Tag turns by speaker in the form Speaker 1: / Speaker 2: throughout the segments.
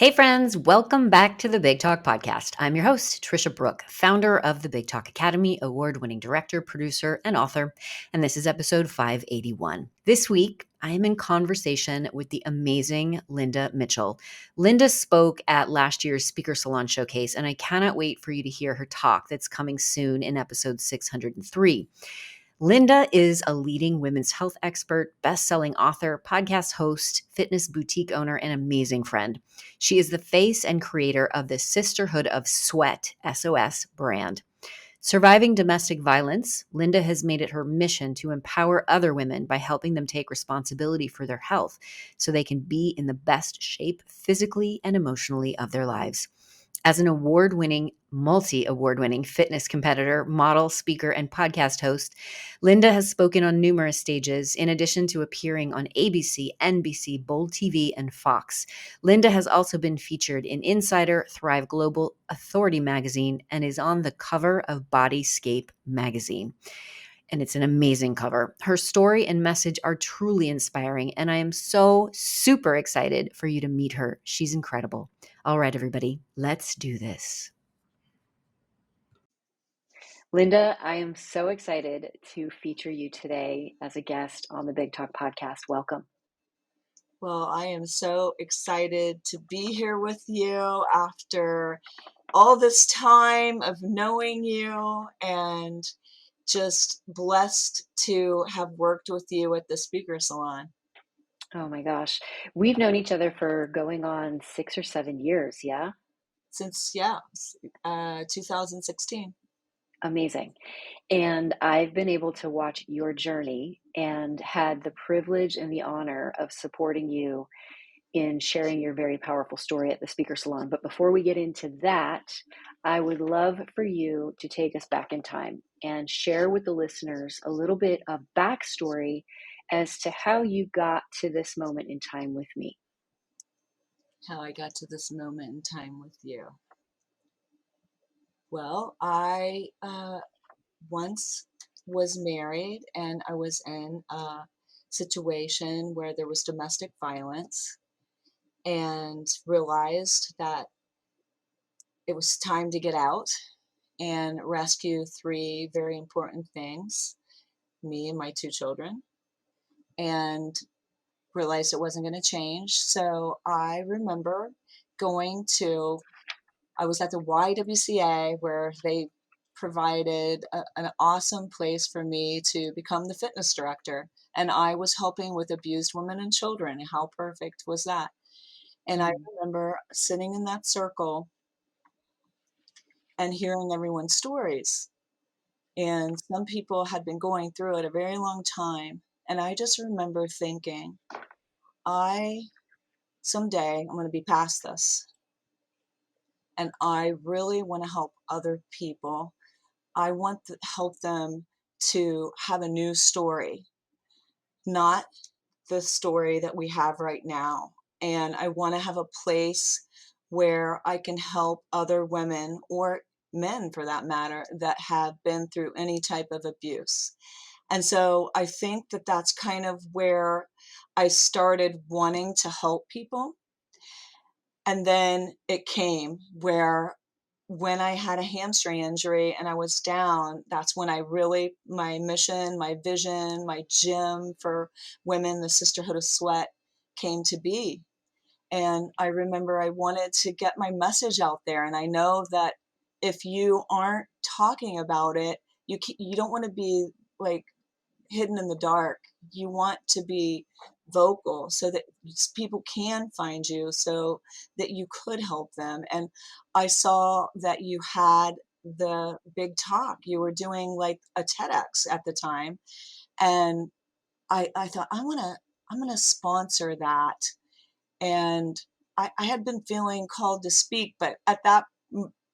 Speaker 1: Hey friends, welcome back to the Big Talk podcast. I'm your host, Tricia Brouk, founder of the Big Talk Academy, award-winning director, producer, and author, and this is episode 581. This week, I am in conversation with the amazing Linda Mitchell. Linda spoke at last year's Speaker Salon showcase, and I cannot wait for you to hear her talk that's coming soon in episode 603. Linda is a leading women's health expert, best-selling author, podcast host, fitness boutique owner, and amazing friend. She is the face and creator of the Sisterhood of Sweat, SOS brand. Surviving domestic violence, Linda has made it her mission to empower other women by helping them take responsibility for their health so they can be in the best shape physically and emotionally of their lives. As an multi-award-winning fitness competitor, model, speaker, and podcast host, Linda has spoken on numerous stages, in addition to appearing on ABC, NBC, Bold TV, and Fox. Linda has also been featured in Insider, Thrive Global, Authority Magazine, and is on the cover of Bodyscape Magazine. And it's an amazing cover. Her story and message are truly inspiring, and I am so super excited for you to meet her. She's incredible. All right, everybody, let's do this. Linda, I am so excited to feature you today as a guest on the Big Talk podcast. Welcome.
Speaker 2: Well, I am so excited to be here with you after all this time of knowing you and just blessed to have worked with you at the Speaker Salon.
Speaker 1: Oh my gosh. We've known each other for going on 6 or 7 years, yeah?
Speaker 2: Since, 2016.
Speaker 1: Amazing. And I've been able to watch your journey and had the privilege and the honor of supporting you in sharing your very powerful story at the Speaker Salon. But before we get into that, I would love for you to take us back in time and share with the listeners a little bit of backstory as to how you got to this moment in time with me.
Speaker 2: How I got to this moment in time with you. Well, I once was married and I was in a situation where there was domestic violence and realized that it was time to get out and rescue three very important things, me and my two children, and realized it wasn't going to change. So I remember I was at the YWCA where they provided an awesome place for me to become the fitness director. And I was helping with abused women and children. How perfect was that? And I remember sitting in that circle and hearing everyone's stories. And some people had been going through it a very long time. And I just remember thinking, someday I'm going to be past this. And I really want to help other people. I want to help them to have a new story, not the story that we have right now. And I want to have a place where I can help other women or men for that matter that have been through any type of abuse. And so I think that that's kind of where I started wanting to help people. And then it came where when I had a hamstring injury and I was down, that's when my mission, my vision, my gym for women, the Sisterhood of Sweat, came to be. And I remember I wanted to get my message out there. And I know that if you aren't talking about it, you don't want to be like hidden in the dark. You want to be vocal so that people can find you so that you could help them. And I saw that you had the big talk. You were doing like a TEDx at the time. And I thought, I'm gonna sponsor that. And I had been feeling called to speak, but at that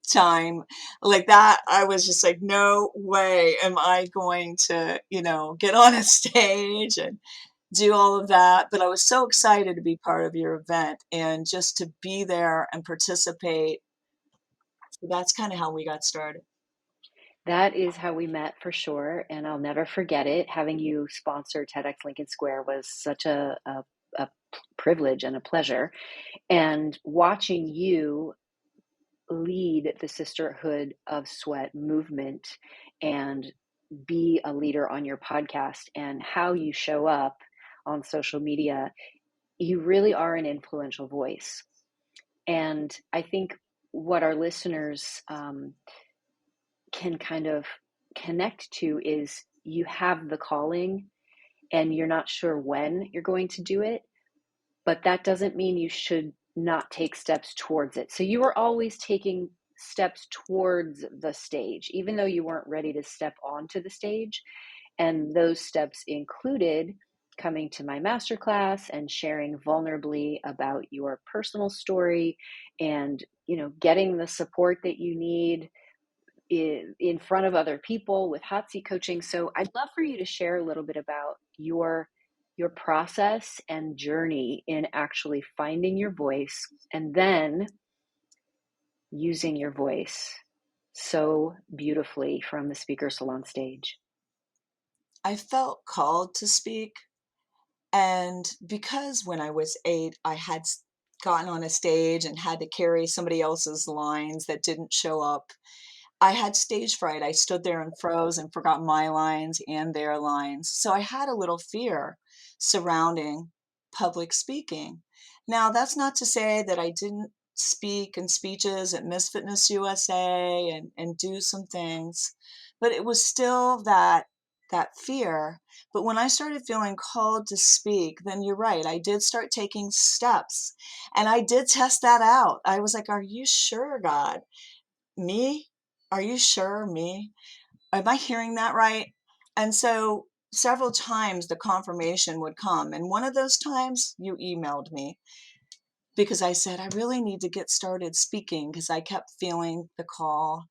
Speaker 2: time like that, I was just like, no way am I going to, get on a stage and do all of that. But I was so excited to be part of your event and just to be there and participate. So that's kind of how we got started.
Speaker 1: That is how we met for sure, and I'll never forget it. Having you sponsor TEDx Lincoln Square was such a privilege and a pleasure. And watching you lead the Sisterhood of Sweat movement and be a leader on your podcast and how you show up on social media, you really are an influential voice. And I think what our listeners can kind of connect to is you have the calling and you're not sure when you're going to do it, but that doesn't mean you should not take steps towards it. So you were always taking steps towards the stage, even though you weren't ready to step onto the stage. And those steps included coming to my masterclass and sharing vulnerably about your personal story and, getting the support that you need in front of other people with hot seat coaching. So I'd love for you to share a little bit about your process and journey in actually finding your voice and then using your voice so beautifully from the Speaker Salon stage.
Speaker 2: I felt called to speak. And because when I was 8, I had gotten on a stage and had to carry somebody else's lines that didn't show up, I had stage fright. I stood there and froze and forgot my lines and their lines. So I had a little fear surrounding public speaking. Now, that's not to say that I didn't speak in speeches at Miss Fitness USA and do some things, but it was still that fear. But when I started feeling called to speak, then you're right. I did start taking steps and I did test that out. I was like, "Are you sure, God? Me? Are you sure? Me? Am I hearing that right?" And so several times the confirmation would come. And one of those times you emailed me because I said, I really need to get started speaking because I kept feeling the call.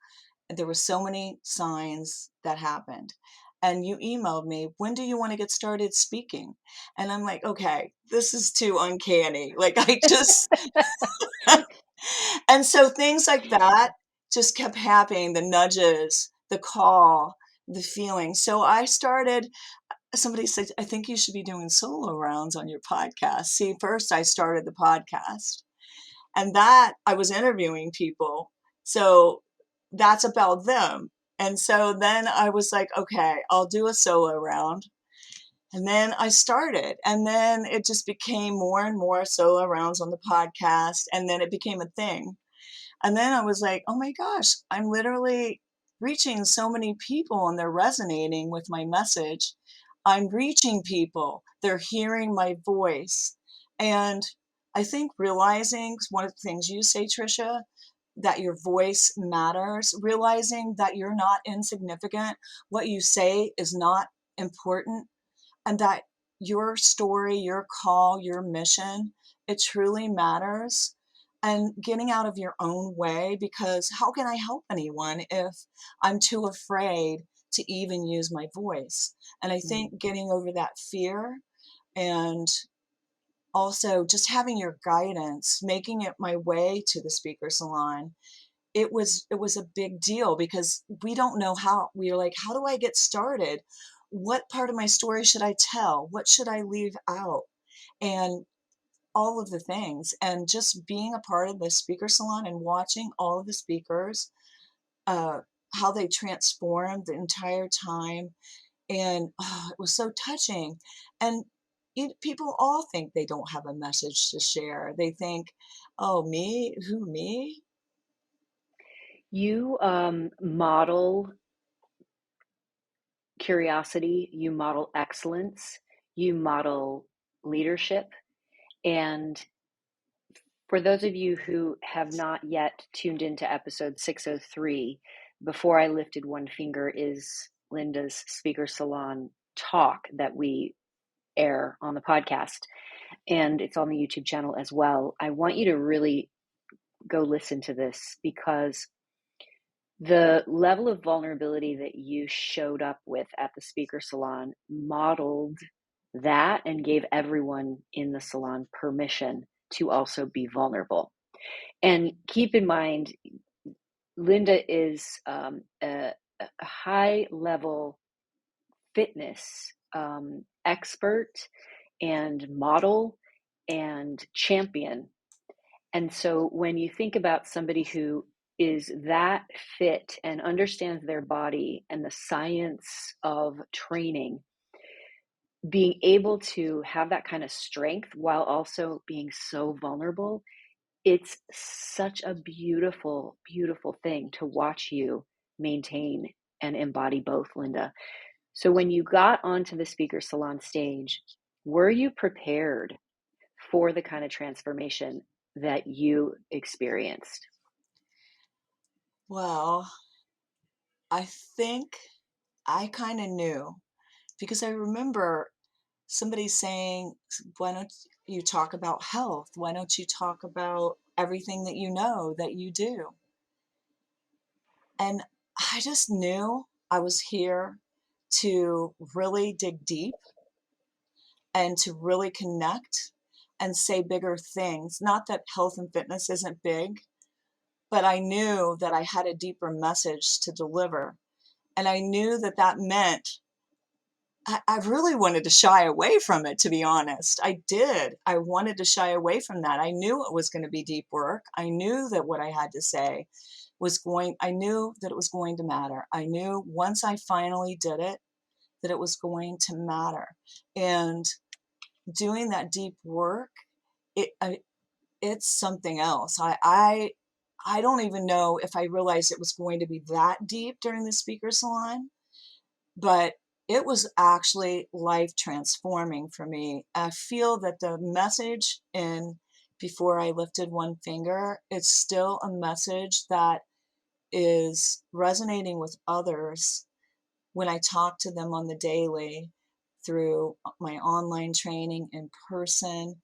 Speaker 2: There were so many signs that happened. And you emailed me, when do you want to get started speaking? And I'm like, okay, this is too uncanny. Like I just, and so things like that just kept happening, the nudges, the call, the feeling. So I started, somebody said, I think you should be doing solo rounds on your podcast. See, first I started the podcast and that I was interviewing people. So that's about them. And so then I was like, okay, I'll do a solo round. And then I started, and then it just became more and more solo rounds on the podcast. And then it became a thing. And then I was like, oh my gosh, I'm literally reaching so many people and they're resonating with my message. I'm reaching people, they're hearing my voice. And I think realizing one of the things you say, Tricia, that your voice matters, realizing that you're not insignificant, what you say is not important, and that your story, your call, your mission, it truly matters. And getting out of your own way, because how can I help anyone if I'm too afraid to even use my voice? And I think getting over that fear and also just having your guidance, making it my way to the Speaker Salon, it was a big deal because we don't know how. We're like, how do I get started? What part of my story should I tell? What should I leave out? And all of the things. And just being a part of the Speaker Salon and watching all of the speakers, uh, how they transformed the entire time. And it was so touching. And people all think they don't have a message to share. They think, oh, me? Who, me?
Speaker 1: You model curiosity, you model excellence, you model leadership. And for those of you who have not yet tuned into episode 603, Before I Lifted One Finger is Linda's Speaker Salon talk that we air on the podcast. And it's on the YouTube channel as well. I want you to really go listen to this because the level of vulnerability that you showed up with at the Speaker Salon modeled that and gave everyone in the salon permission to also be vulnerable. And keep in mind, Linda is a high level fitness expert and model. and champion. And so when you think about somebody who is that fit and understands their body and the science of training, being able to have that kind of strength while also being so vulnerable, it's such a beautiful, beautiful thing to watch you maintain and embody both, Linda. So when you got onto the Speaker Salon stage, were you prepared for the kind of transformation that you experienced?
Speaker 2: Well, I think I kind of knew because I remember somebody saying, "Why don't you talk about health? Why don't you talk about everything that you know that you do?" And I just knew I was here to really dig deep and to really connect and say bigger things. Not that health and fitness isn't big, but I knew that I had a deeper message to deliver. And I knew that that meant I really wanted to shy away from it, to be honest. I did. I wanted to shy away from that. I knew it was going to be deep work. I knew that what I had to say I knew that it was going to matter. I knew once I finally did it, that it was going to matter. And doing that deep work, it, I, it's something else. I don't even know if I realized it was going to be that deep during the speaker salon, but it was actually life transforming for me. I feel that the message in Before I Lifted One Finger, it's still a message that is resonating with others when I talk to them on the daily through my online training in person,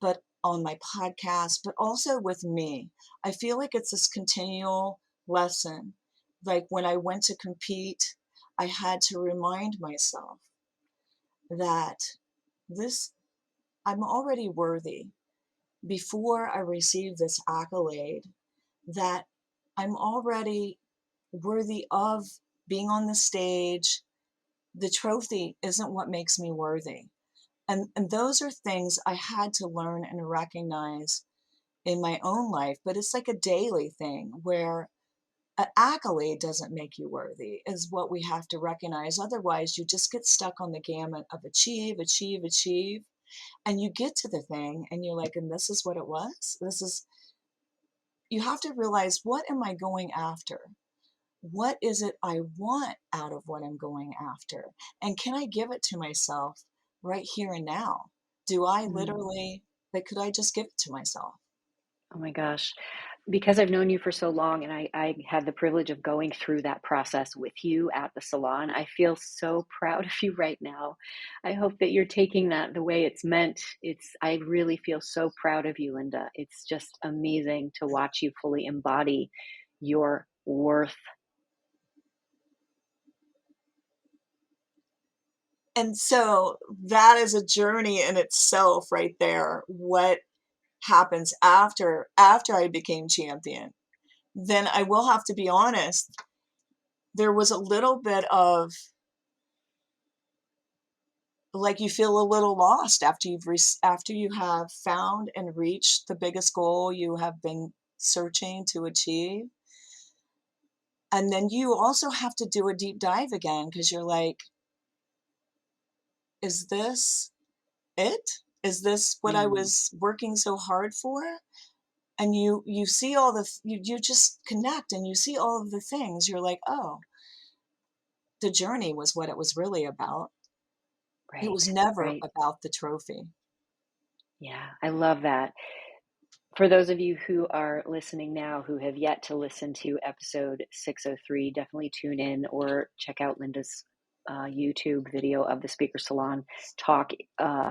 Speaker 2: but on my podcast, but also with me. I feel like it's this continual lesson. Like when I went to compete, I had to remind myself that this, I'm already worthy before I receive this accolade, that I'm already worthy of being on the stage. The trophy isn't what makes me worthy. And those are things I had to learn and recognize in my own life, but it's like a daily thing where an accolade doesn't make you worthy, is what we have to recognize. Otherwise, you just get stuck on the gamut of achieve, achieve, achieve. And you get to the thing and you're like, and this is what it was. You have to realize, what am I going after? What is it I want out of what I'm going after? And can I give it to myself right here and now? Do I
Speaker 1: Mm.
Speaker 2: literally, like, could I just give it to myself?
Speaker 1: Oh my gosh. Because I've known you for so long and I had the privilege of going through that process with you at the salon, I feel so proud of you right now. I hope that you're taking that the way it's meant. I really feel so proud of you, Linda. It's just amazing to watch you fully embody your worth.
Speaker 2: And so that is a journey in itself right there. What happens after I became champion? Then I will have to be honest, there was a little bit of, like, you feel a little lost after after you have found and reached the biggest goal you have been searching to achieve. And then you also have to do a deep dive again because you're like, is this it? Is this what I
Speaker 1: Mm,
Speaker 2: was working so hard for? And you see all you just connect and you see all of the things. You're like, oh, the journey was what it was really about. It was
Speaker 1: right,
Speaker 2: never
Speaker 1: right.
Speaker 2: about the trophy.
Speaker 1: Yeah, I love that. For those of you who are listening now who have yet to listen to episode 603, definitely tune in or check out Linda's YouTube video of the Speaker Salon talk,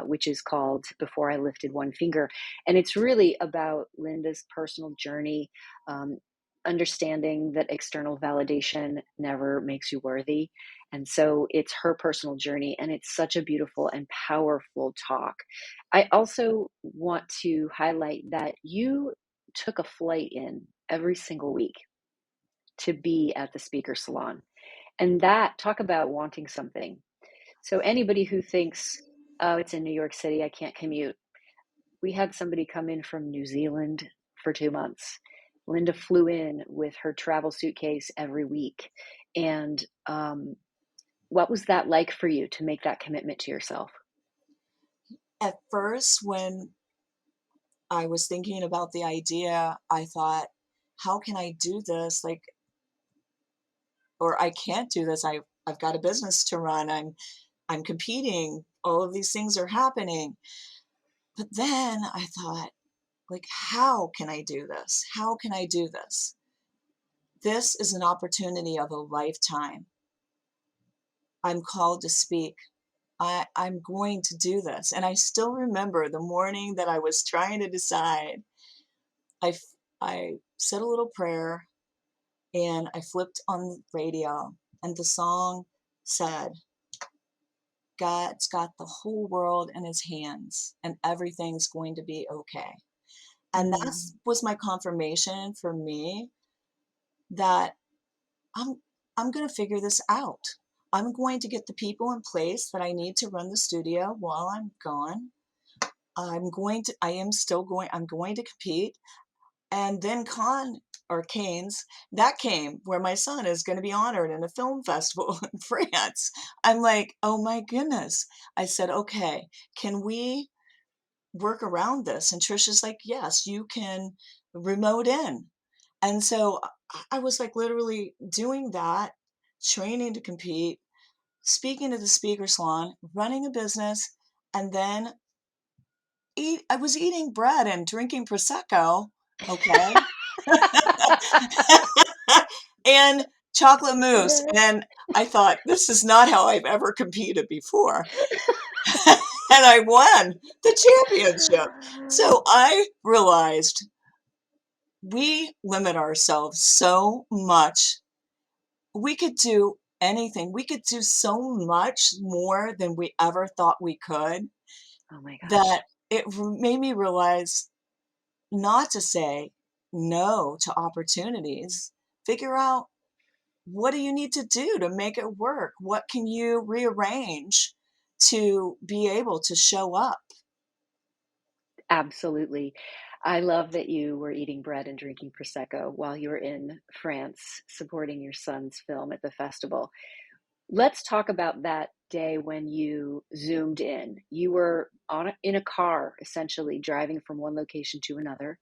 Speaker 1: which is called Before I Lifted One Finger. And it's really about Linda's personal journey, um, understanding that external validation never makes you worthy. And so it's her personal journey, and it's such a beautiful and powerful talk. I also want to highlight that you took a flight in every single week to be at the speaker salon. And that, talk about wanting something. So, anybody who thinks, oh, it's in New York City, I can't commute, we had somebody come in from New Zealand for 2 months. Linda flew in with her travel suitcase every week. And what was that like for you to make that commitment to yourself?
Speaker 2: At first, when I was thinking about the idea, I thought, how can I do this? Like, or I can't do this. I've got a business to run. I'm competing. All of these things are happening. But then I thought, like, how can I do this? How can I do this? This is an opportunity of a lifetime. I'm called to speak. I'm going to do this. And I still remember the morning that I was trying to decide. I said a little prayer and I flipped on the radio, and the song said, God's got the whole world in his hands and everything's going to be okay. And that
Speaker 1: Mm.
Speaker 2: was my confirmation for me that I'm I'm going to figure this out. I'm going to get the people in place that I need to run the studio while I'm gone. I'm going to compete. And then Canes, that came where my son is going to be honored in a film festival in France. I'm like, oh my goodness. I said, okay, can we work around this? And Tricia's like, yes, you can remote in. And so I was like literally doing that, training to compete, speaking to the Speaker Salon, running a business, and then I was eating bread and drinking prosecco, okay, and chocolate mousse. And I thought, this is not how I've ever competed before. And I won the championship. So I realized we limit ourselves so much. We could do anything. We could do so much more than we ever thought we could,
Speaker 1: Oh my gosh.
Speaker 2: that made me realize not to say no to opportunities. Figure out, what do you need to do to make it work? What can you rearrange to be able to show up?
Speaker 1: Absolutely. I love that you were eating bread and drinking prosecco while you were in France supporting your son's film at the festival. Let's talk about that day when you zoomed in. You were in a car, essentially driving from one location to another.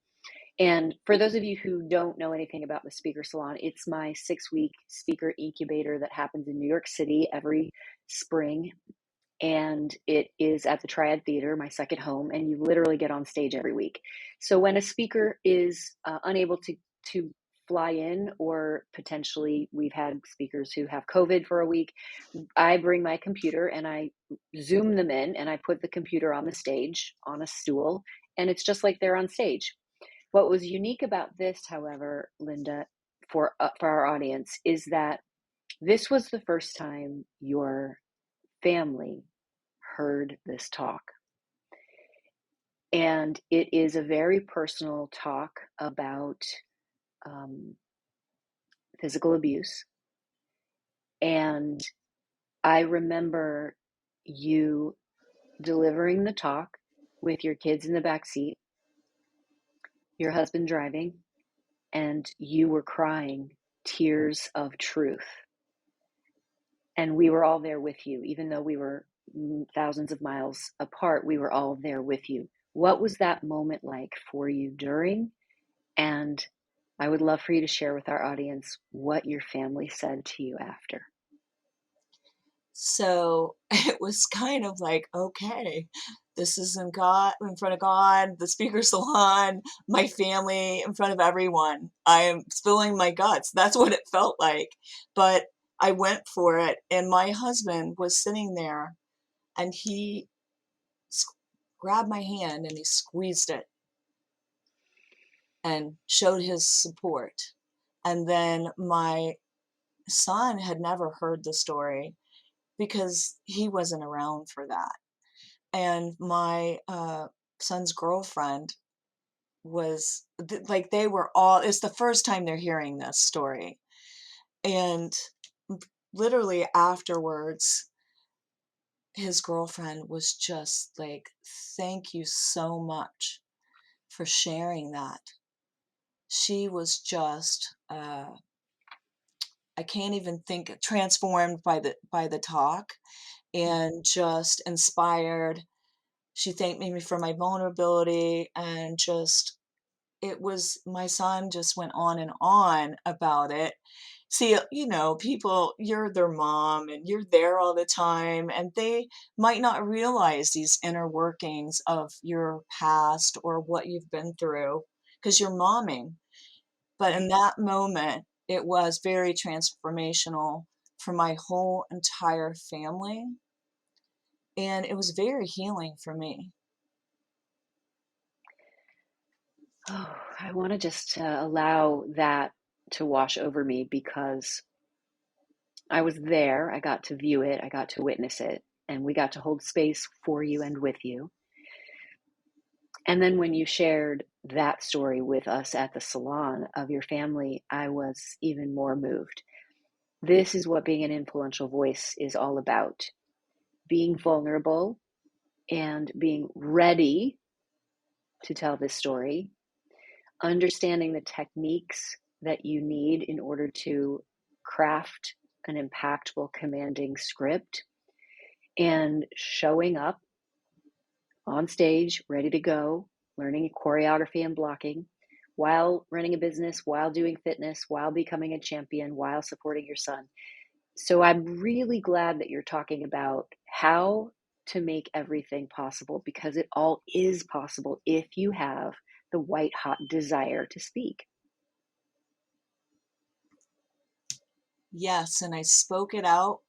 Speaker 1: And for those of you who don't know anything about the Speaker Salon, it's my 6-week speaker incubator that happens in New York City every spring. And it is at the Triad Theater, my second home, and you literally get on stage every week. So when a speaker is unable to fly in, or potentially we've had speakers who have COVID for a week, I bring my computer and I zoom them in, and I put the computer on the stage on a stool, and it's just like they're on stage. What was unique about this, however, Linda, for our audience, is that this was the first time your family heard this talk. And it is a very personal talk about um, physical abuse. And I remember you delivering the talk with your kids in the back seat, your husband driving, and you were crying tears of truth. And we were all there with you, even though we were thousands of miles apart. We were all there with you. What was that moment like for you during? And I would love for you to share with our audience what your family said to you after.
Speaker 2: So it was kind of like, okay, this is in front of God, the Speaker Salon, my family, in front of everyone. I am spilling my guts. That's what it felt like. But I went for it, and my husband was sitting there, and he s- grabbed my hand and he squeezed it and showed his support. And then my son had never heard the story because he wasn't around for that. And my son's girlfriend like, they were all, it's the first time they're hearing this story. And literally afterwards, his girlfriend was just like, thank you so much for sharing that. She was just, I can't even think, transformed by the talk and just inspired. She thanked me for my vulnerability and just it was my son just went on and on about it. See, people, you're their mom and you're there all the time, and they might not realize these inner workings of your past or what you've been through because you're momming. But in that moment, it was very transformational for my whole entire family, and it was very healing for me.
Speaker 1: Oh, I want to just allow that to wash over me because I was there. I got to view it. I got to witness it. And we got to hold space for you and with you. And then when you shared that story with us at the salon of your family, I was even more moved. This is what being an influential voice is all about: being vulnerable and being ready to tell this story, understanding the techniques that you need in order to craft an impactful, commanding script, and showing up on stage, ready to go, learning choreography and blocking while running a business, while doing fitness, while becoming a champion, while supporting your son. So I'm really glad that you're talking about how to make everything possible, because it all is possible if you have the white hot desire to speak.
Speaker 2: Yes, and I spoke it out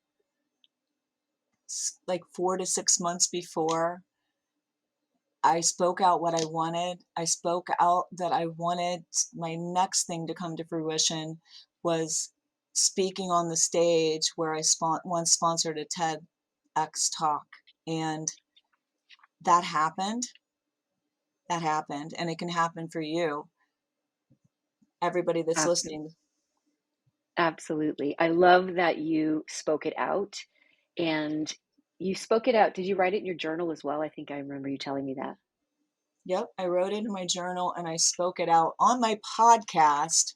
Speaker 2: like 4 to 6 months before. I spoke out what I wanted. I spoke out that I wanted my next thing to come to fruition was speaking on the stage where I once sponsored a TEDx talk. And that happened. That happened. And it can happen for you, everybody that's
Speaker 1: Absolutely.
Speaker 2: listening.
Speaker 1: Absolutely. I love that you spoke it out, and you spoke it out. Did you write it in your journal as well? I think I remember you telling me that.
Speaker 2: Yep, I wrote it in my journal and I spoke it out on my podcast.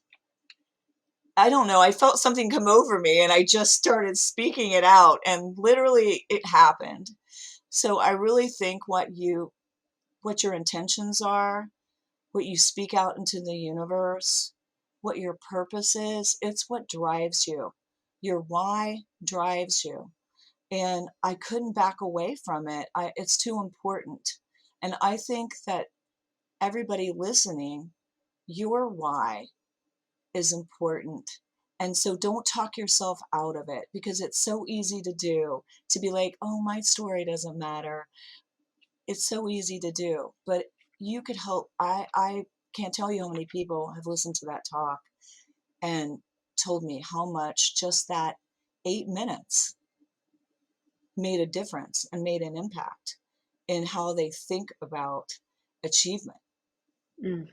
Speaker 2: I don't know, I felt something come over me and I just started speaking it out and literally it happened. So I really think what your intentions are, what you speak out into the universe, what your purpose is, it's what drives you. Your why drives you. And I couldn't back away from it. It's too important. And I think that everybody listening, your why is important. And so don't talk yourself out of it because it's so easy to do to be like, oh, my story doesn't matter. It's so easy to do, but you could help. I can't tell you how many people have listened to that talk and told me how much just that 8 minutes made a difference and made an impact in how they think about achievement.
Speaker 1: Mm.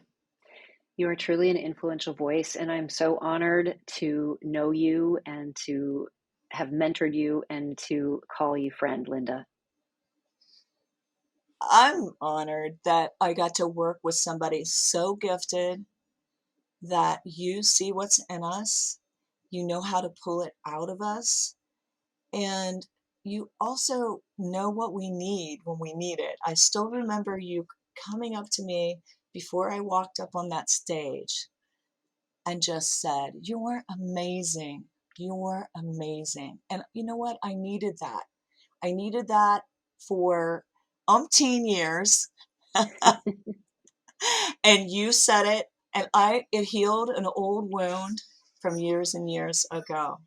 Speaker 1: You are truly an influential voice, and I'm so honored to know you and to have mentored you and to call you friend, Linda.
Speaker 2: I'm honored that I got to work with somebody so gifted that you see what's in us, you know how to pull it out of us, and you also know what we need when we need it. I still remember you coming up to me before I walked up on that stage and just said, "You're amazing. You're amazing." And you know what? I needed that. I needed that for umpteen years. And you said it, and it healed an old wound from years and years ago.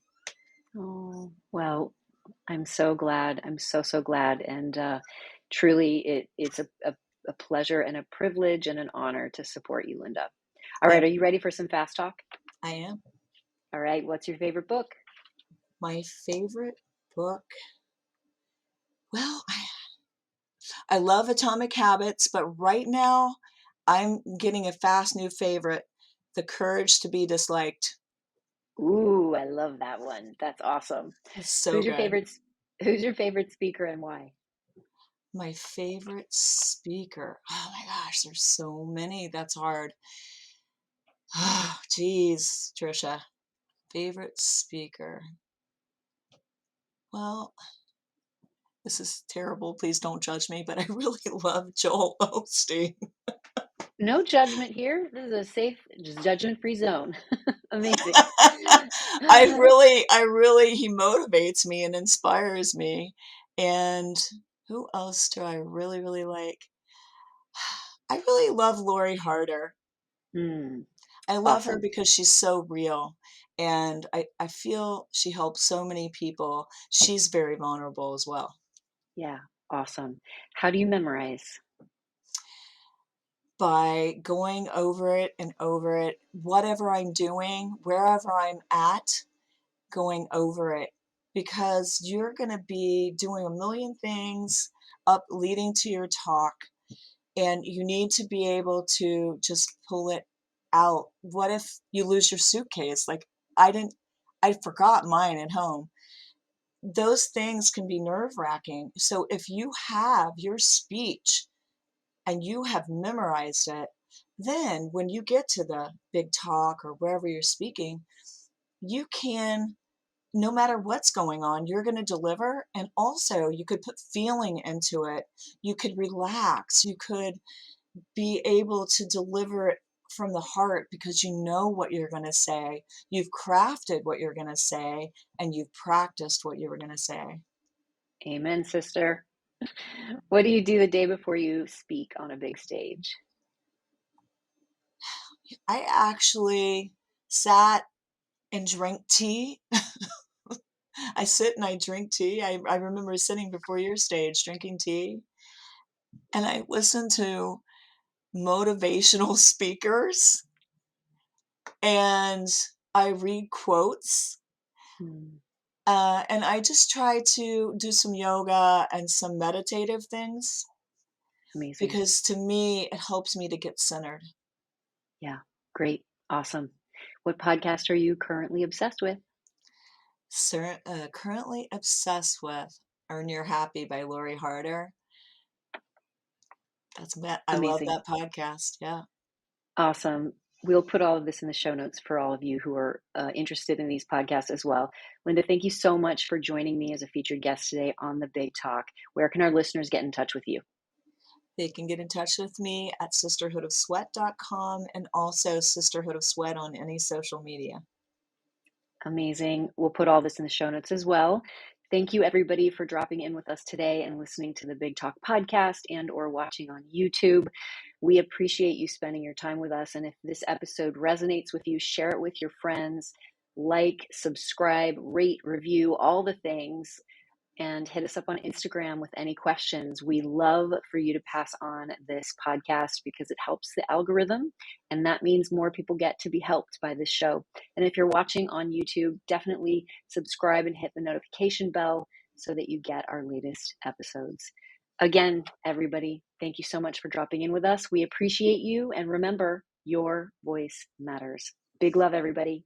Speaker 1: Oh, well, I'm so glad. I'm so, so glad. And truly, it's a pleasure and a privilege and an honor to support you, Linda. All right,
Speaker 2: Thank
Speaker 1: are you
Speaker 2: you.
Speaker 1: ready for some fast talk?
Speaker 2: I am.
Speaker 1: All right, what's your favorite book?
Speaker 2: My favorite book. Well, I love Atomic Habits, but right now I'm getting a fast new favorite, The Courage to Be Disliked.
Speaker 1: Ooh, I love that one. That's awesome.
Speaker 2: It's so
Speaker 1: Who's your
Speaker 2: good.
Speaker 1: favorite? Who's your favorite speaker and why?
Speaker 2: My favorite speaker. Oh my gosh, there's so many. That's hard. Oh, geez, Tricia. Favorite speaker. Well, this is terrible. Please don't judge me, but I really love Joel Osteen.
Speaker 1: No judgment here. This is a safe, just judgment-free zone. Amazing.
Speaker 2: He motivates me and inspires me. And who else do I really, really like? I really love Lori Harder.
Speaker 1: Hmm.
Speaker 2: I love her
Speaker 1: Awesome.
Speaker 2: because she's so real. And I feel she helps so many people. She's very vulnerable as well.
Speaker 1: Yeah. Awesome. How do you memorize?
Speaker 2: By going over it and over it, whatever I'm doing, wherever I'm at, going over it, because you're going to be doing a million things up leading to your talk, and you need to be able to just pull it out. What if you lose your suitcase? Like I forgot mine at home. Those things can be nerve wracking. So if you have your speech and you have memorized it, then when you get to the big talk or wherever you're speaking, you can, no matter what's going on, you're going to deliver. And also, you could put feeling into it. You could relax. You could be able to deliver it from the heart because you know what you're going to say. You've crafted what you're going to say and you've practiced what you were going to say.
Speaker 1: Amen, sister. What do you do the day before you speak on a big stage?
Speaker 2: I actually sat and drank tea. I sit and I drink tea. I remember sitting before your stage drinking tea, and I listen to motivational speakers and I read quotes.
Speaker 1: Hmm.
Speaker 2: And I just try to do some yoga and some meditative things
Speaker 1: Amazing.
Speaker 2: because to me, it helps me to get centered.
Speaker 1: Yeah. Great. Awesome. What podcast are you currently obsessed with?
Speaker 2: Currently obsessed with Earn Your Happy by Lori Harder. I love
Speaker 1: Amazing.
Speaker 2: that podcast. Yeah.
Speaker 1: Awesome. We'll put all of this in the show notes for all of you who are interested in these podcasts as well. Linda, thank you so much for joining me as a featured guest today on The Big Talk. Where can our listeners get in touch with you?
Speaker 2: They can get in touch with me at sisterhoodofsweat.com and also Sisterhood of Sweat on any social media.
Speaker 1: Amazing. We'll put all this in the show notes as well. Thank you everybody for dropping in with us today and listening to the Big Talk podcast and or watching on YouTube. We appreciate you spending your time with us. And if this episode resonates with you, share it with your friends, like, subscribe, rate, review, all the things, and hit us up on Instagram with any questions. We love for you to pass on this podcast because it helps the algorithm, and that means more people get to be helped by this show. And if you're watching on YouTube, definitely subscribe and hit the notification bell so that you get our latest episodes. Again, everybody, thank you so much for dropping in with us. We appreciate you, and remember, your voice matters. Big love, everybody.